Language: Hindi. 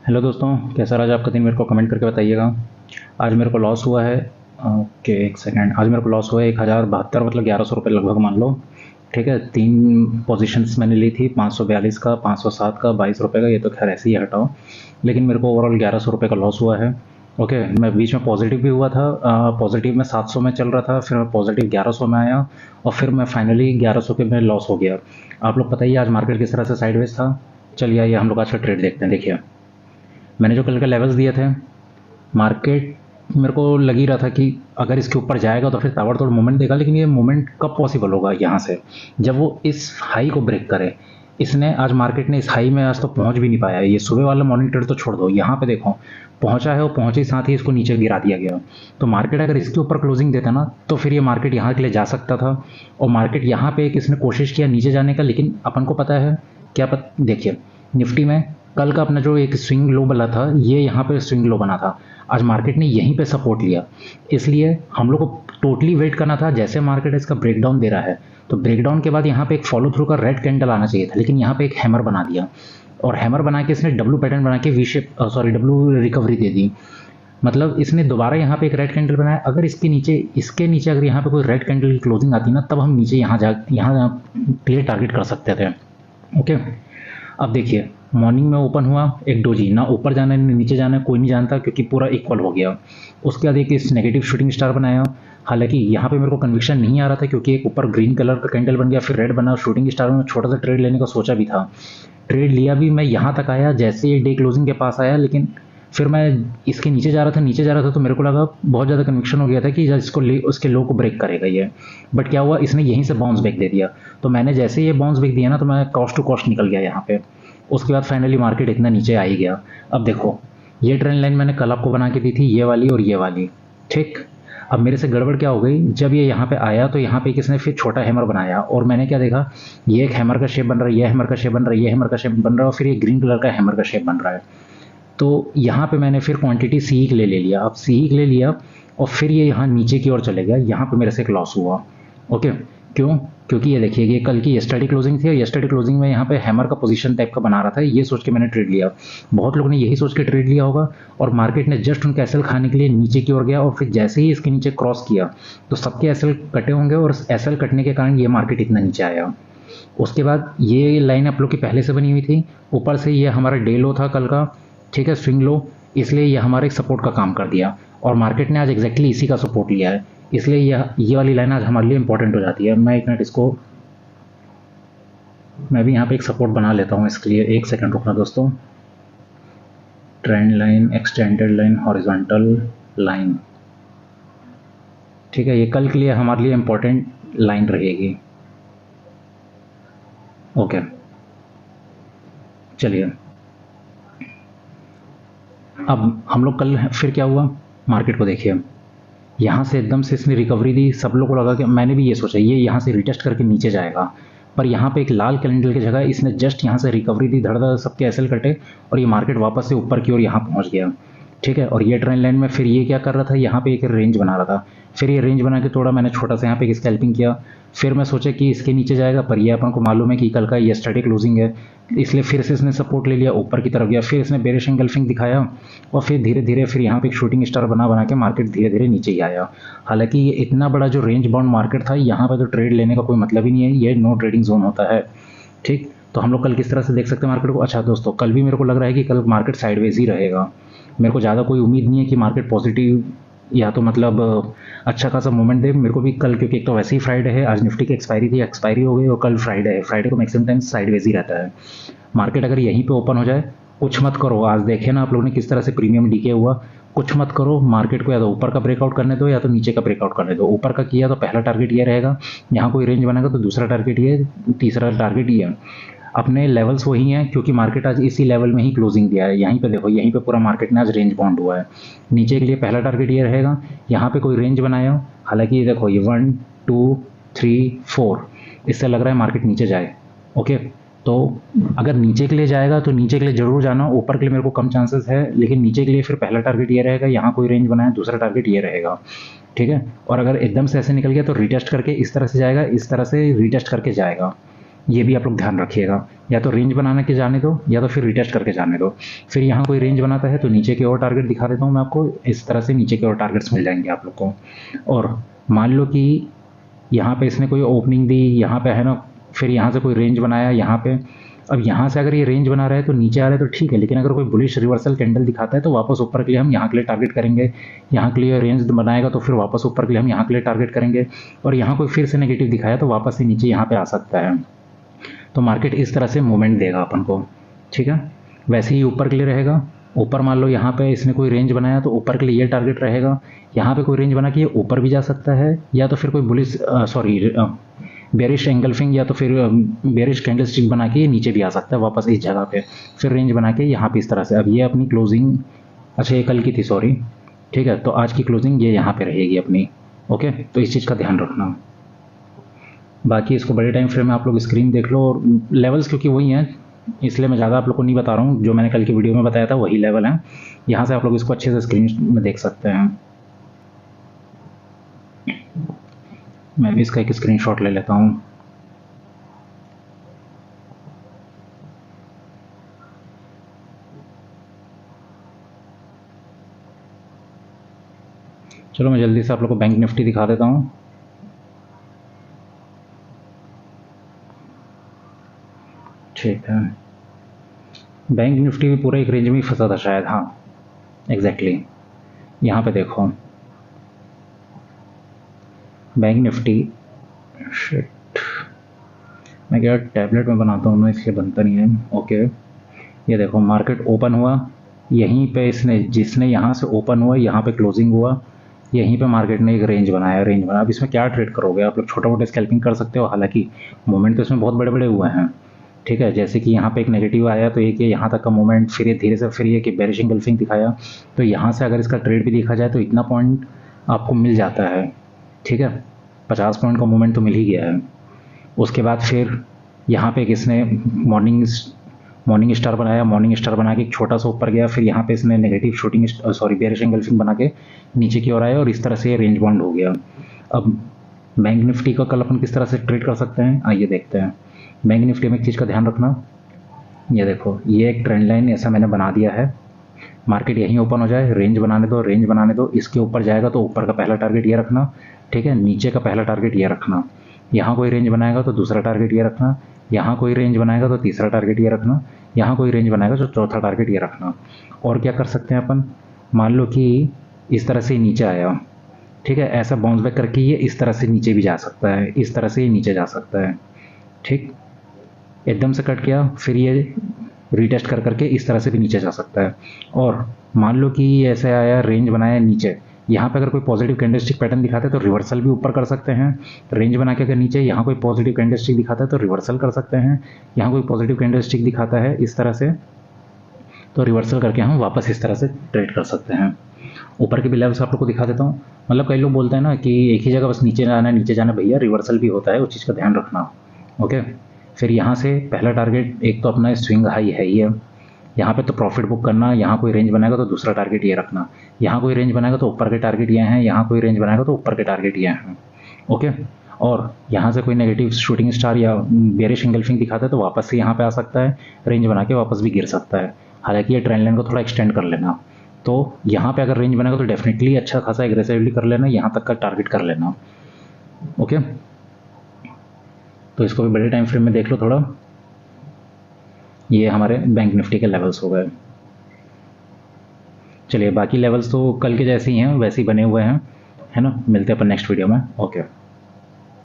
हेलो दोस्तों, कैसा रहा आज आपका दिन? मेरे को कमेंट करके बताइएगा। आज मेरे को लॉस हुआ है। ओके, एक सेकंड। आज मेरे को लॉस हुआ है 1072, मतलब 1100 रुपये लगभग मान लो। ठीक है, तीन पोजीशंस मैंने ली थी, 542 का, 507 का, 22 रुपये का। ये तो खैर ऐसे ही हटाओ, लेकिन मेरे को ओवरऑल 1100 रुपये का लॉस हुआ है। ओके, मैं बीच में पॉजिटिव भी हुआ था। पॉजिटिव में 700 में चल रहा था, फिर मैं पॉजिटिव 1100 में आया, और फिर मैं फाइनली 1100 के में लॉस हो गया। आप लोग पता ही है आज मार्केट किस तरह से साइडवेज था। चलिए आइए हम लोग आज का ट्रेड देखते हैं। देखिए, मैंने जो कल के लेवल्स दिए थे, मार्केट मेरे को लग ही रहा था कि अगर इसके ऊपर जाएगा तो फिर ताबड़तोड़ मूवमेंट देगा, लेकिन ये मूवमेंट कब पॉसिबल होगा यहाँ से, जब वो इस हाई को ब्रेक करे। इसने आज मार्केट ने इस हाई में आज तो पहुंच भी नहीं पाया। ये सुबह वाला मॉर्निंग ट्रेड तो छोड़ दो, यहाँ पे देखो पहुंचा है, और पहुंचे साथ ही इसको नीचे गिरा दिया गया। तो मार्केट अगर इसके ऊपर क्लोजिंग देता ना, तो फिर ये मार्केट यहाँ के लिए जा सकता था। और मार्केट यहाँ पे एक इसने कोशिश किया नीचे जाने का, लेकिन अपन को पता है क्या देखिए, निफ्टी में कल का अपना जो एक स्विंग लो बना था, ये यहाँ पे स्विंग लो बना था। आज मार्केट ने यहीं पे सपोर्ट लिया, इसलिए हम लोग को टोटली वेट करना था। जैसे मार्केट इसका ब्रेकडाउन दे रहा है, तो ब्रेकडाउन के बाद यहाँ पे एक फॉलो थ्रू का रेड कैंडल आना चाहिए था, लेकिन यहाँ पे एक हैमर बना दिया, और हैमर बना के इसने डब्लू पैटर्न बना के V shape, sorry, W recovery दे दी। मतलब इसने दोबारा यहाँ पे एक रेड कैंडल बनाया। अगर इसके नीचे अगर यहाँ पे कोई रेड कैंडल की क्लोजिंग आती ना, तब हम नीचे यहाँ क्लियर टारगेट कर सकते थे। ओके, अब देखिए, मॉर्निंग में ओपन हुआ एक डोजी, ना ऊपर जाना है ना नीचे जाना है, कोई नहीं जानता, क्योंकि पूरा इक्वल हो गया। उसके बाद एक इस नेगेटिव शूटिंग स्टार बनाया। हालांकि यहाँ पे मेरे को कन्विक्शन नहीं आ रहा था, क्योंकि एक ऊपर ग्रीन कलर का कैंडल बन गया, फिर रेड बना, शूटिंग स्टार में छोटा सा ट्रेड लेने का सोचा भी था। ट्रेड लिया भी, मैं यहाँ तक आया जैसे ये डे क्लोजिंग के पास आया, लेकिन फिर मैं इसके नीचे जा रहा था तो मेरे को लगा, बहुत ज़्यादा कन्विक्शन हो गया था कि इसको उसके लो को ब्रेक करेगा ये। बट क्या हुआ, इसने यहीं से बाउंस बैक दे दिया। तो मैंने जैसे ये बाउंस बैक दिया ना, तो मैं कॉस्ट टू कॉस्ट निकल गया यहाँ पे। उसके बाद फाइनली मार्केट इतना नीचे आ ही गया। अब देखो, ये ट्रेंड लाइन मैंने कल आपको बना के दी थी, ये वाली और ये वाली। ठीक, अब मेरे से गड़बड़ क्या हो गई, जब ये यहाँ पे आया तो यहाँ पे किसने फिर छोटा हैमर बनाया, और मैंने क्या देखा, ये एक हैमर का शेप बन रहा है, ये हैमर का शेप बन रहा है, ये हैमर का शेप बन रहा है, और फिर ये ग्रीन कलर का हैमर का शेप बन रहा है। तो यहाँ पे मैंने फिर क्वांटिटी सी के लिए ले लिया। अब सी के ले लिया, और फिर ये यहाँ नीचे की ओर चले गया। यहाँ पे मेरे से एक लॉस हुआ। ओके, क्यों? क्योंकि ये देखिए, ये कल की येस्टरडे क्लोजिंग थी, और येस्टरडे क्लोजिंग में यहाँ पे हैमर का पोजीशन टाइप का बना रहा था, ये सोच के मैंने ट्रेड लिया। बहुत लोगों ने यही सोच के ट्रेड लिया होगा, और मार्केट ने जस्ट उनके एसएल खाने के लिए नीचे की ओर गया, और फिर जैसे ही इसके नीचे क्रॉस किया, तो सबके एसएल कटे होंगे, और एसएल कटने के कारण ये मार्केट इतना नीचे आया। उसके बाद ये लाइन आप लोग की पहले से बनी हुई थी, ऊपर से ये हमारा डे लो था कल का, ठीक है, स्विंग लो, इसलिए ये हमारे एक सपोर्ट का काम कर दिया, और मार्केट ने आज एग्जैक्टली इसी का सपोर्ट लिया है। इसलिए ये वाली लाइन आज हमारे लिए इंपॉर्टेंट हो जाती है। मैं एक मिनट इसको, मैं भी यहाँ पे एक सपोर्ट बना लेता हूँ इसके लिए। एक सेकंड रुकना दोस्तों। Trend line, extended line, horizontal line, ठीक है, ये कल के लिए हमारे लिए इंपॉर्टेंट लाइन रहेगी। ओके, चलिए, अब हम लोग कल फिर क्या हुआ, मार्केट को देखिए, यहाँ से एकदम से इसने रिकवरी दी। सब लोग को लगा कि, मैंने भी ये सोचा ये यहाँ से रिटेस्ट करके नीचे जाएगा, पर यहाँ पे एक लाल कैलेंडर की जगह इसने जस्ट यहाँ से रिकवरी दी, धड़ सबके एसएल कटे, और ये मार्केट वापस से ऊपर की ओर यहाँ पहुँच गया। ठीक है, और ये ट्रेंड लाइन में फिर ये क्या कर रहा था, यहाँ पे एक रेंज बना रहा था। फिर ये रेंज बना के तोड़ा, मैंने छोटा सा यहाँ पे एक स्कैल्पिंग किया। फिर मैं सोचा कि इसके नीचे जाएगा, पर ये अपन को मालूम है कि कल का ये स्टैटिक क्लोजिंग है, इसलिए फिर से इसने सपोर्ट ले लिया, ऊपर की तरफ गया, फिर इसने बेरिश एंगल्फिंग दिखाया, और फिर धीरे धीरे फिर यहाँ पे एक शूटिंग स्टार बना के मार्केट धीरे धीरे नीचे ही आया। हालांकि ये इतना बड़ा जो रेंज बाउंड मार्केट था, यहाँ पे तो ट्रेड लेने का कोई मतलब ही नहीं है, ये नो ट्रेडिंग जोन होता है। ठीक, तो हम लोग कल किस तरह से देख सकते हैं मार्केट को? अच्छा दोस्तों, कल भी मेरे को लग रहा है कि कल मार्केट साइडवेज ही रहेगा। मेरे को ज़्यादा कोई उम्मीद नहीं है कि मार्केट पॉजिटिव या तो मतलब अच्छा खासा मूवमेंट दे मेरे को भी कल, क्योंकि एक तो वैसे ही फ्राइडे है, आज निफ्टी की एक्सपायरी थी, एक्सपायरी हो गई, और कल फ्राइडे है, फ्राइडे को मैक्सिमम टाइम साइडवेज ही रहता है। मार्केट अगर यहीं पे ओपन हो जाए, कुछ मत करो। आज देखे ना आप लोगों ने किस तरह से प्रीमियम डीके हुआ। कुछ मत करो, मार्केट को या तो ऊपर का ब्रेकआउट करने दो, या तो नीचे का ब्रेकआउट करने दो। ऊपर का किया तो पहला टारगेट ये रहेगा, यहाँ कोई रेंज बनेगा तो दूसरा टारगेट ये, तीसरा टारगेट ये। अपने लेवल्स वही हैं, क्योंकि मार्केट आज इसी लेवल में ही क्लोजिंग दिया है। यहीं पे देखो, यहीं पे पूरा मार्केट ने आज रेंज बाउंड हुआ है। नीचे के लिए पहला टारगेट ये रहेगा, यहाँ पे कोई रेंज बनाया, हालांकि ये देखो, ये 1 2 3 4, इससे लग रहा है मार्केट नीचे जाए। ओके, तो अगर नीचे के लिए जाएगा तो नीचे के लिए जरूर जाना, ऊपर के लिए मेरे को कम चांसेस है, लेकिन नीचे के लिए फिर पहला टारगेट ये रहेगा, यहाँ कोई रेंज बनाया, दूसरा टारगेट ये रहेगा। ठीक है, और अगर एकदम से ऐसे निकल गया तो रिटेस्ट करके इस तरह से जाएगा, इस तरह से रिटेस्ट करके जाएगा। ये भी आप लोग ध्यान रखिएगा, या तो रेंज बनाने के जाने दो या तो फिर रिटेस्ट करके जाने दो। फिर यहाँ कोई रेंज बनाता है तो नीचे की ओर टारगेट दिखा देता हूँ मैं आपको, इस तरह से नीचे की ओर टारगेट्स मिल जाएंगे आप लोग को। और मान लो कि यहाँ पे इसने कोई ओपनिंग दी, यहाँ पे है ना, फिर यहाँ से कोई रेंज बनाया यहाँ पे। अब यहाँ से अगर ये रेंज बना रहा है तो नीचे आ रहा है तो ठीक है, लेकिन अगर कोई बुलिश रिवर्सल कैंडल दिखाता है तो वापस ऊपर के लिए हम यहाँ के लिए टारगेट करेंगे, यहाँ के लिए रेंज बनाएगा तो फिर वापस ऊपर के लिए हम यहाँ के लिए टारगेट करेंगे, और यहाँ कोई फिर से नेगेटिव दिखाया तो वापस से नीचे यहाँ पे आ सकता है। तो मार्केट इस तरह से मूवमेंट देगा अपन को, ठीक है। वैसे ही ऊपर के लिए रहेगा, ऊपर मान लो यहाँ पे इसने कोई रेंज बनाया तो ऊपर के लिए ये टारगेट रहेगा, यहाँ पे कोई रेंज बना के ये ऊपर भी जा सकता है, या तो फिर कोई बुलिश बेरिश एंगल्फिंग या तो फिर बेरिश कैंडल स्टिक बना के ये नीचे भी आ सकता है वापस इस जगह पे, फिर रेंज बना के यहाँ पे इस तरह से। अब ये अपनी क्लोजिंग, अच्छा ये कल की थी सॉरी, ठीक है, तो आज की क्लोजिंग ये यहाँ पे रहेगी अपनी, ओके। तो इस चीज़ का ध्यान रखना। बाकी इसको बड़े टाइम फ्रेम में आप लोग स्क्रीन देख लो, और लेवल्स क्योंकि वही हैं इसलिए मैं ज़्यादा आप लोग को नहीं बता रहा हूँ, जो मैंने कल की वीडियो में बताया था वही लेवल है। यहाँ से आप लोग इसको अच्छे से स्क्रीन में देख सकते हैं। मैं भी इसका एक स्क्रीनशॉट ले लेता हूँ। चलो मैं जल्दी से आप लोग को बैंक निफ्टी दिखा देता हूँ। ठीक है, बैंक निफ्टी भी पूरा एक रेंज में ही फंसा था शायद, हाँ एग्जैक्टली। यहाँ पे देखो बैंक निफ्टी, शिट मैं क्या टैबलेट में बनाता हूँ ना इसलिए बनता नहीं है, ओके। ये देखो मार्केट ओपन हुआ यहीं पे, इसने जिसने यहाँ से ओपन हुआ यहाँ पे क्लोजिंग हुआ, यहीं पे मार्केट ने एक रेंज बनाया, रेंज बना। अब इसमें क्या ट्रेड करोगे आप लोग, छोटा मोटा स्कैल्पिंग कर सकते हो, हालांकि मोमेंट तो इसमें बहुत बड़े बड़े हुए हैं, ठीक है। जैसे कि यहाँ पे एक नेगेटिव आया तो एक यहाँ तक का मूवमेंट, फिर ये धीरे से फिर ये कि बेरिश एंगल्फिंग दिखाया, तो यहाँ से अगर इसका ट्रेड भी देखा जाए तो इतना पॉइंट आपको मिल जाता है, ठीक है, 50 पॉइंट का मूवमेंट तो मिल ही गया है। उसके बाद फिर यहाँ पे इसने मॉर्निंग स्टार बनाया, मॉर्निंग स्टार बना के एक छोटा सा ऊपर गया, फिर यहाँ पे इसने नेगेटिव शूटिंग बेरिश एंगल्फिंग बना के नीचे की ओर आया, और इस तरह से ये रेंज बाउंड हो गया। अब बैंक निफ्टी का कल अपन किस तरह से ट्रेड कर सकते हैं आइए देखते हैं। बैंक निफ्टी में एक चीज़ का ध्यान रखना, ये देखो ये एक ट्रेंड लाइन ऐसा मैंने बना दिया है, मार्केट यहीं ओपन हो जाए, रेंज बनाने दो, रेंज बनाने दो, इसके ऊपर जाएगा तो ऊपर का पहला टारगेट ये रखना, ठीक है, नीचे का पहला टारगेट ये रखना, यहाँ कोई रेंज बनाएगा तो दूसरा टारगेट ये रखना, यहाँ कोई रेंज बनाएगा तो तीसरा टारगेट ये रखना, यहाँ कोई रेंज बनाएगा तो चौथा टारगेट ये रखना। और क्या कर सकते हैं अपन, मान लो कि इस तरह से नीचे आया, ठीक है, ऐसा बाउंस बैक करके ये इस तरह से नीचे भी जा सकता है, इस तरह से ये नीचे जा सकता है, ठीक, एकदम से कट किया फिर ये रीटेस्ट कर करके इस तरह से भी नीचे जा सकता है। और मान लो कि ऐसे आया रेंज बनाया नीचे, यहाँ पे अगर कोई पॉजिटिव कैंडलस्टिक पैटर्न दिखाता है तो रिवर्सल भी ऊपर कर सकते हैं, रेंज बना के अगर नीचे यहाँ कोई पॉजिटिव कैंडलस्टिक दिखाता है तो रिवर्सल कर सकते हैं, यहाँ कोई पॉजिटिव कैंडलस्टिक दिखाता है इस तरह से तो रिवर्सल करके हम वापस इस तरह से ट्रेड कर सकते हैं। ऊपर के भी लेवल्स आप लोग को दिखा देता हूँ। मतलब कई लोग बोलते हैं ना कि एक ही जगह बस नीचे जाना है, नीचे जाना, भैया रिवर्सल भी होता है, उस चीज़ का ध्यान रखना, ओके। फिर यहाँ से पहला टारगेट एक तो अपना स्विंग हाई है ही है, यहाँ पे तो प्रॉफिट बुक करना, यहाँ कोई रेंज बनाएगा तो दूसरा टारगेट ये रखना, यहाँ कोई रेंज बनाएगा तो ऊपर के टारगेट ये हैं, यहाँ कोई रेंज बनाएगा तो ऊपर के टारगेट ये हैं, ओके। और यहाँ से कोई नेगेटिव शूटिंग स्टार या बेरिश एंगल्फिंग दिखाता है तो वापस से यहाँ पे आ सकता है, रेंज बना के वापस भी गिर सकता है। हालांकि ये ट्रेंड लाइन को थोड़ा एक्सटेंड कर लेना, तो यहाँ पे अगर रेंज बनेगा तो डेफिनेटली अच्छा खासा एग्रेसिवली कर लेना, यहाँ तक का टारगेट कर लेना, ओके। तो इसको भी बड़े टाइम फ्रेम में देख लो थोड़ा। ये हमारे बैंक निफ्टी के लेवल्स हो गए। चलिए बाकी लेवल्स तो कल के जैसे ही हैं, वैसे ही बने हुए हैं, है ना। मिलते हैं अपन नेक्स्ट वीडियो में, ओके।